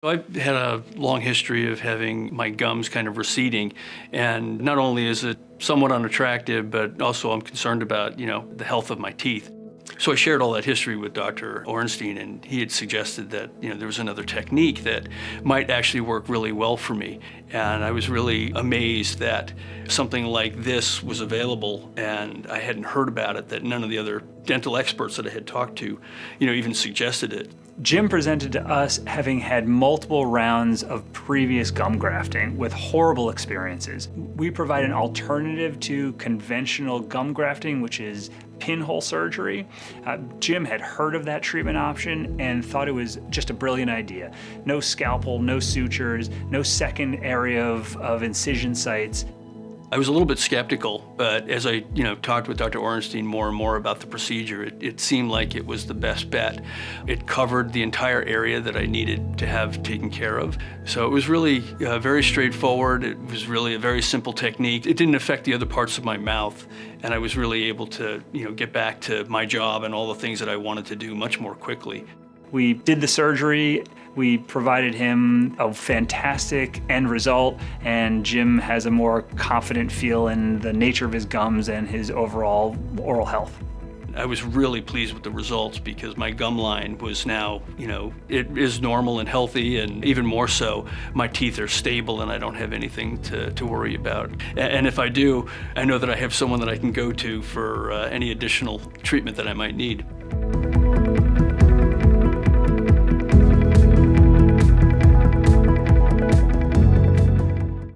I've had a long history of having my gums kind of receding, and not only is it somewhat unattractive, but also I'm concerned about, the health of my teeth. So I shared all that history with Dr. Orenstein, and he had suggested that, there was another technique that might actually work really well for me. And I was really amazed that something like this was available, and I hadn't heard about it, that none of the other dental experts that I had talked to, even suggested it. Jim presented to us having had multiple rounds of previous gum grafting with horrible experiences. We provide an alternative to conventional gum grafting, which is pinhole surgery. Jim had heard of that treatment option and thought it was just a brilliant idea. No scalpel, no sutures, no second area of incision sites. I was a little bit skeptical, but as I, talked with Dr. Orenstein more and more about the procedure, it seemed like it was the best bet. It covered the entire area that I needed to have taken care of. So it was really very straightforward. It was really a very simple technique. It didn't affect the other parts of my mouth, and I was really able to, get back to my job and all the things that I wanted to do much more quickly. We did the surgery, we provided him a fantastic end result, and Jim has a more confident feel in the nature of his gums and his overall oral health. I was really pleased with the results because my gum line was now, it is normal and healthy, and even more so, my teeth are stable and I don't have anything to worry about. And if I do, I know that I have someone that I can go to for any additional treatment that I might need.